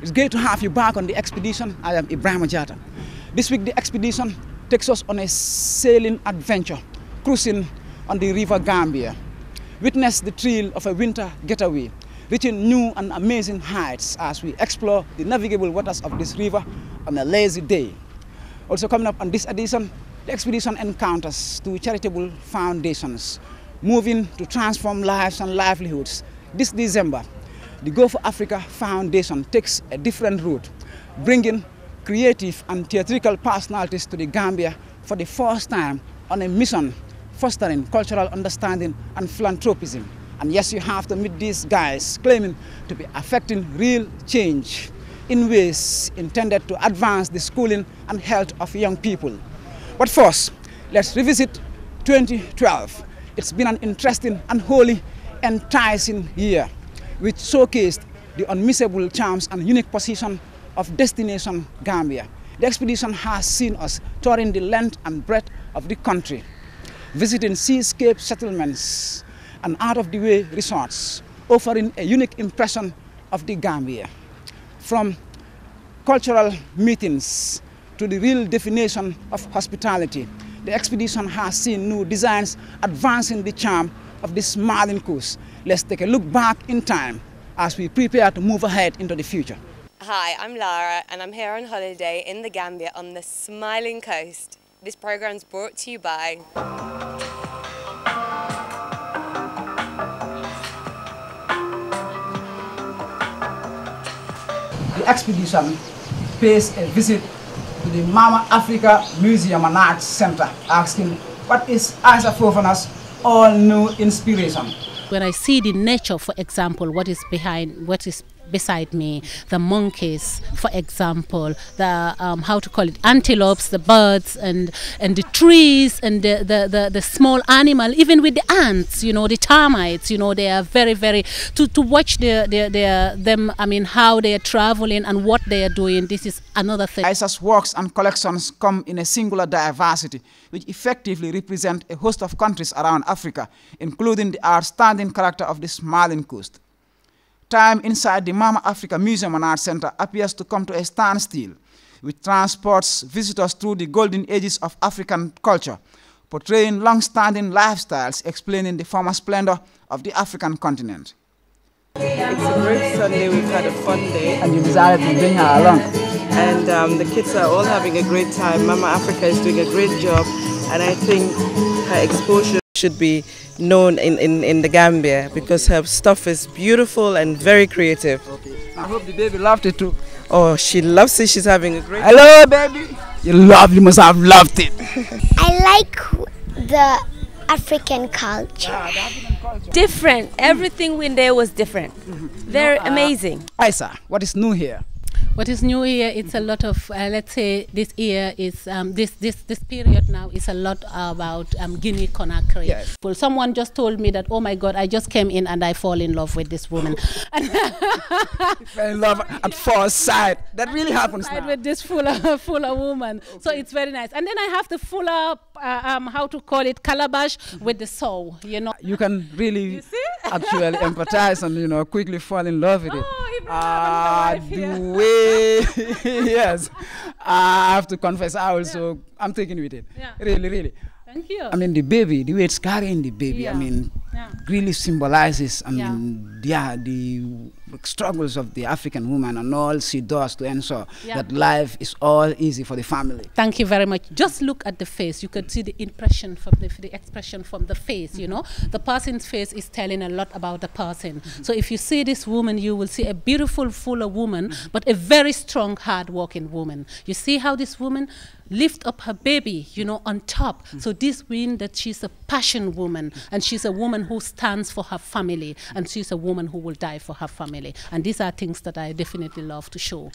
It's great to have you back on the expedition. I am Ibrahim Jata. This week the expedition takes us on a sailing adventure, cruising on the River Gambia. Witness the thrill of a winter getaway, reaching new and amazing heights as we explore the navigable waters of this river on a lazy day. Also coming up on this edition, the expedition encounters two charitable foundations, moving to transform lives and livelihoods. This December, the Go for Africa Foundation takes a different route, bringing creative and theatrical personalities to the Gambia for the first time on a mission fostering cultural understanding and philanthropism. And yes, you have to meet these guys claiming to be affecting real change in ways intended to advance the schooling and health of young people. But first, let's revisit 2012. It's been an interesting and wholly enticing year, which showcased the unmissable charms and unique position of destination Gambia. The expedition has seen us touring the length and breadth of the country, visiting seascape settlements and out-of-the-way resorts, offering a unique impression of the Gambia. From cultural meetings to the real definition of hospitality, the expedition has seen new designs advancing the charm of the smiling coast. Let's take a look back in time as we prepare to move ahead into the future. Hi, I'm Lara and I'm here on holiday in the Gambia on the smiling coast. This program is brought to you by the expedition pays a visit to the Mama Africa Museum and Arts Center, asking what is Isa Fofana's all-new inspiration. When I see the nature, for example, what is beside me, the monkeys, for example, the antelopes, the birds, and the trees, and the small animal, even with the ants, you know, the termites, you know, they are very, very to watch them. I mean, how they are traveling and what they are doing. This is another thing. Isa's works and collections come in a singular diversity, which effectively represent a host of countries around Africa, including the outstanding character of the smiling coast. Time inside the Mama Africa Museum and Arts Center appears to come to a standstill, which transports visitors through the golden ages of African culture, portraying long-standing lifestyles, explaining the former splendor of the African continent. It's a great Sunday, we've had a fun day. And you decided to bring her along. And the kids are all having a great time. Mama Africa is doing a great job, and I think her exposure should be known in the Gambia because her stuff is beautiful and very creative. Okay. I hope the baby loved it too. Oh, she loves it. She's having a great Hello, baby. You must have loved it. I like the African culture. Yeah, the African culture. different. Everything in there was different. They're amazing. Isa, what is new here? What is new here? It's a lot of let's say this year is this period now is a lot about Guinea Conakry. Yes. Well, someone just told me that, oh my God, I just came in and I fall in love with this woman. Fell in love at first sight. That really happens now. With this fuller woman. Okay. So it's very nice. And then I have the fuller how to call it, calabash with the soul. You know. You can really actually empathize and quickly fall in love with it. The way. Yes, I have to confess, I'm taking with it. Yeah. Really. Thank you. I mean, the baby, the way it's carrying the baby, I mean, really symbolizes, the struggles of the African woman and all she does to ensure that life is all easy for the family. Thank you very much. Just look at the face. You can see the impression from the expression from the face, you know. The person's face is telling a lot about the person. So if you see this woman, you will see a beautiful, fuller woman, but a very strong, hard-working woman. You see how this woman lift up her baby, on top. So this means that she's a passion woman, and she's a woman who stands for her family, and she's a woman who will die for her family. And these are things that I definitely love to show.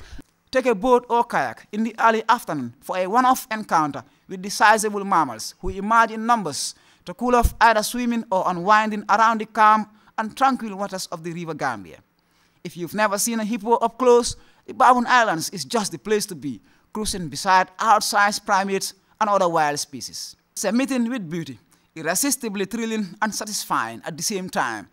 Take a boat or kayak in the early afternoon for a one-off encounter with the sizable mammals who emerge in numbers to cool off either swimming or unwinding around the calm and tranquil waters of the River Gambia. If you've never seen a hippo up close, the Baboon Islands is just the place to be, cruising beside outsized primates and other wild species. It's a meeting with beauty, irresistibly thrilling and satisfying at the same time.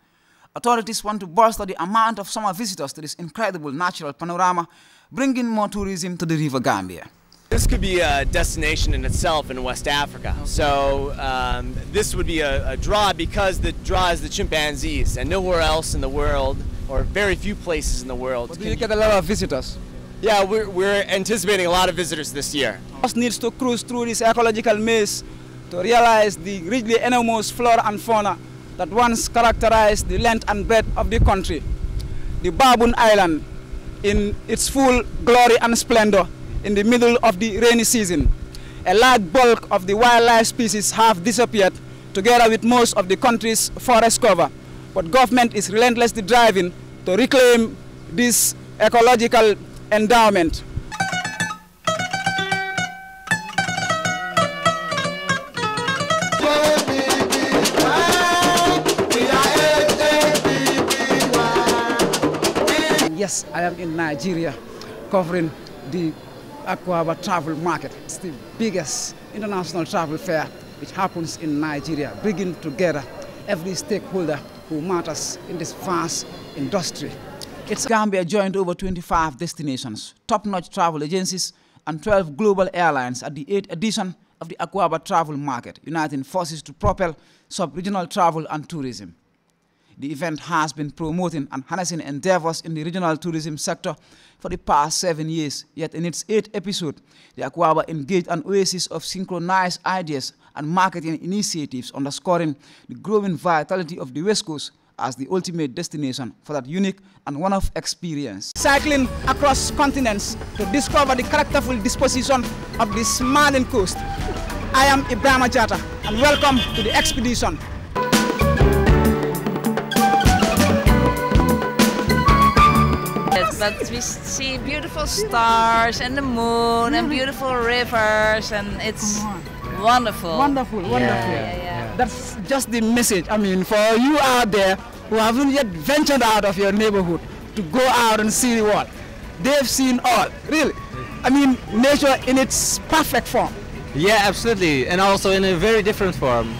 Authorities want to bolster the amount of summer visitors to this incredible natural panorama, bringing more tourism to the River Gambia. This could be a destination in itself in West Africa. So this would be a draw because the draw is the chimpanzees, and nowhere else in the world, or very few places in the world. But do you get a lot of visitors? Yeah, we're anticipating a lot of visitors this year. Us needs to cruise through this ecological maze to realize the richly enormous flora and fauna that once characterized the length and breadth of the country. The Baboon Island, in its full glory and splendor, in the middle of the rainy season. A large bulk of the wildlife species have disappeared together with most of the country's forest cover. But government is relentlessly driving to reclaim this ecological endowment. Yes, I am in Nigeria covering the Akwaaba Travel Market. It's the biggest international travel fair which happens in Nigeria, bringing together every stakeholder who matters in this vast industry. It's Gambia joined over 25 destinations, top-notch travel agencies, and 12 global airlines at the 8th edition of the Akwaaba Travel Market, uniting forces to propel sub-regional travel and tourism. The event has been promoting and harnessing endeavors in the regional tourism sector for the past 7 years, yet in its 8th episode, the Akwaaba engaged an oasis of synchronized ideas and marketing initiatives, underscoring the growing vitality of the West Coast as the ultimate destination for that unique and one-off experience. Cycling across continents to discover the characterful disposition of the smiling coast. I am Ibrahima Jata, and welcome to the expedition. But we see beautiful stars and the moon and beautiful rivers, and it's wonderful. Wonderful, wonderful. Yeah. That's just the message. I mean, for you out there who haven't yet ventured out of your neighborhood to go out and see the world, they've seen all, really. I mean, nature in its perfect form. Yeah, absolutely, and also in a very different form.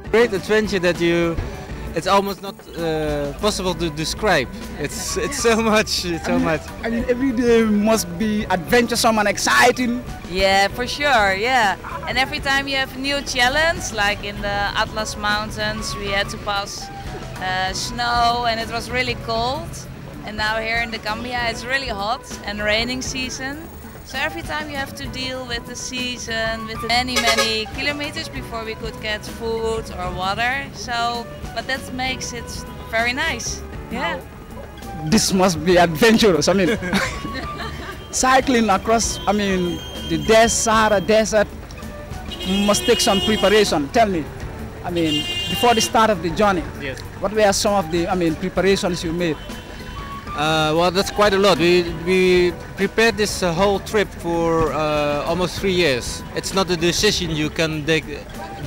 Great adventure that it's almost not possible to describe. It's so much. I mean, every day must be adventuresome and exciting. Yeah, for sure, yeah. And every time you have a new challenge, like in the Atlas Mountains, we had to pass snow and it was really cold. And now here in the Gambia it's really hot and raining season. So every time you have to deal with the season, with many kilometers before we could get food or water. So, but that makes it very nice. Yeah. This must be adventurous. I mean, cycling across, I mean, the Sahara Desert must take some preparation. Tell me, I mean, before the start of the journey, yes, what were some of the, preparations you made? Well, that's quite a lot. We prepared this whole trip for almost 3 years. It's not a decision you can take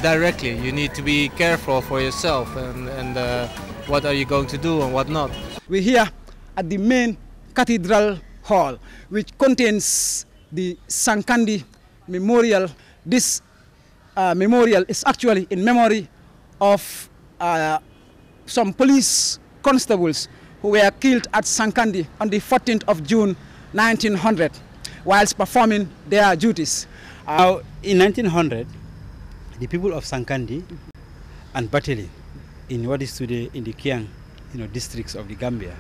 directly. You need to be careful for yourself and what are you going to do and what not. We're here at the main cathedral hall, which contains the Sankandi Memorial. This memorial is actually in memory of some police constables who were killed at Sankandi on the 14th of June 1900 whilst performing their duties. In 1900, the people of Sankandi and Batili, in what is today in the Kiang, districts of the Gambia,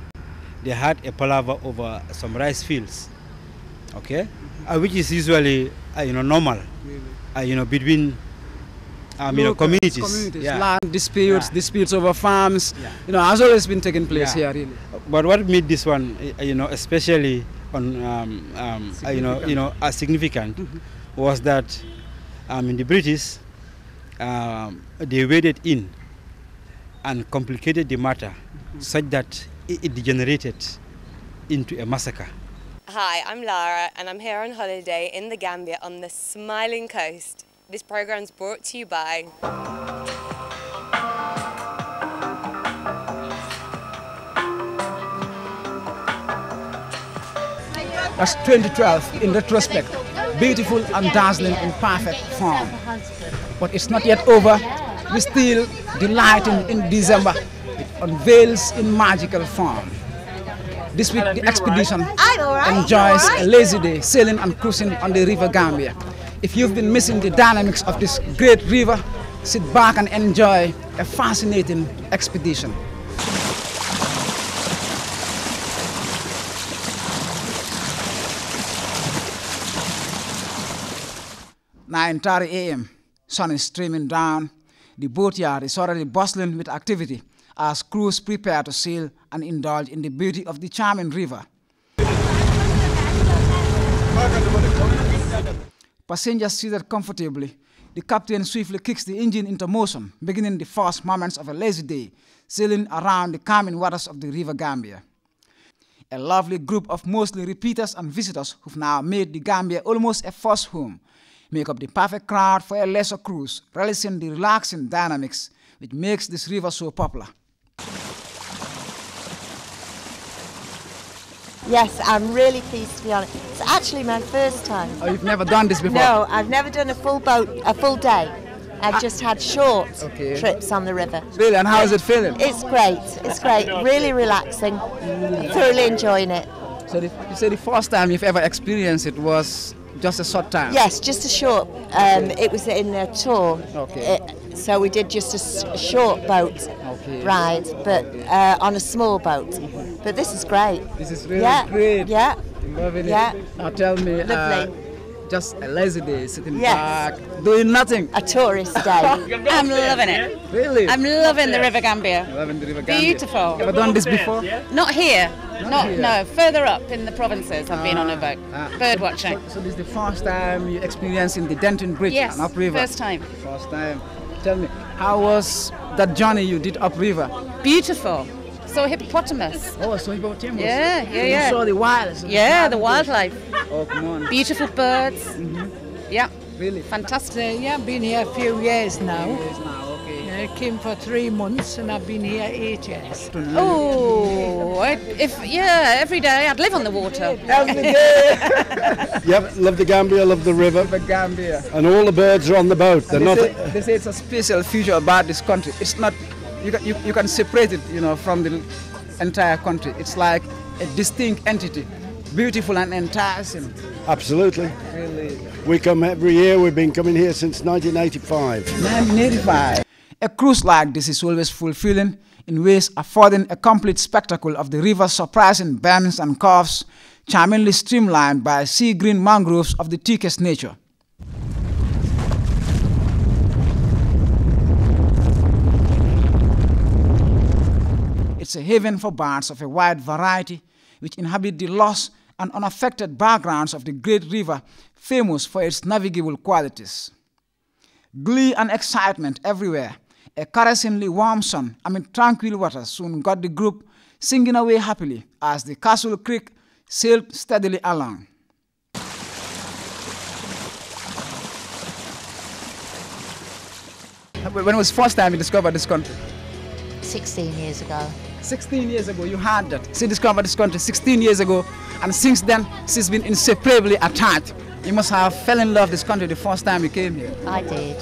they had a palaver over some rice fields, okay, which is usually normal, between communities. Yeah. Land disputes over farms, has always been taking place here, really. But what made this one, especially on, significant, was that the British, they waded in and complicated the matter such that it degenerated into a massacre. Hi, I'm Lara and I'm here on holiday in the Gambia on the Smiling Coast. This program is brought to you by That's 2012 in retrospect. Beautiful and dazzling in perfect form. But it's not yet over. We still delighting in December. It unveils in magical form. This week the expedition enjoys a lazy day sailing and cruising on the River Gambia. If you've been missing the dynamics of this great river, sit back and enjoy a fascinating expedition. 9:30 a.m. Sun is streaming down. The boatyard is already bustling with activity as crews prepare to sail and indulge in the beauty of the charming river. Passengers seated comfortably, the captain swiftly kicks the engine into motion, beginning the first moments of a lazy day, sailing around the calming waters of the River Gambia. A lovely group of mostly repeaters and visitors who've now made the Gambia almost a first home make up the perfect crowd for a leisure cruise, relishing the relaxing dynamics which makes this river so popular. Yes, I'm really pleased to be on it. It's actually my first time. Oh, you've never done this before? No, I've never done a full day. I've just had short trips on the river. Really, and how is it feeling? It's great, really relaxing, thoroughly enjoying it. So you say the first time you've ever experienced it was just a short time? Yes, just a short, it was in a tour. Okay. So we did just a short boat ride, but on a small boat. But this is great. This is really great. Yeah. Loving yeah. it. Now tell me, lovely. Just a lazy day, sitting back, doing nothing. A tourist day. I'm loving it. Really? I'm loving the River Gambia. Loving the River Gambia. Beautiful. Ever done this before? Not here. Not here. No, further up in the provinces I've been on a boat. Bird watching. So this is the first time you're experiencing the Denton Bridge and upriver? First time. First time. Tell me, how was that journey you did upriver? Beautiful. Saw hippopotamus. Oh, saw hippopotamus. Yeah. You saw the wildlife. Yeah, the wildlife. Oh, come on. Beautiful birds. Yeah. Really? Fantastic. Yeah, I've been here a few years now. Okay. I came for 3 months and I've been here 8 years. Oh, every day I'd live on the water. Every day. Yep, love the Gambia, love the river. The Gambia. And all the birds are on the boat. They say it's a special feature about this country. It's not, you can separate it, from the entire country. It's like a distinct entity, beautiful and enticing. Absolutely. Really. We come every year. We've been coming here since 1985. 1985. A cruise like this is always fulfilling in ways affording a complete spectacle of the river's surprising bends and curves, charmingly streamlined by sea green mangroves of the thickest nature. It's a haven for birds of a wide variety which inhabit the lush and unaffected backgrounds of the great river, famous for its navigable qualities. Glee and excitement everywhere. A caressingly warm sun amid tranquil waters soon got the group singing away happily as the Castle Creek sailed steadily along. When was the first time you discovered this country? 16 years ago. 16 years ago, you had that. She discovered this country 16 years ago, and since then, she's been inseparably attached. You must have fell in love with this country the first time you came here. I did.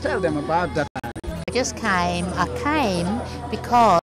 Tell them about that. I came because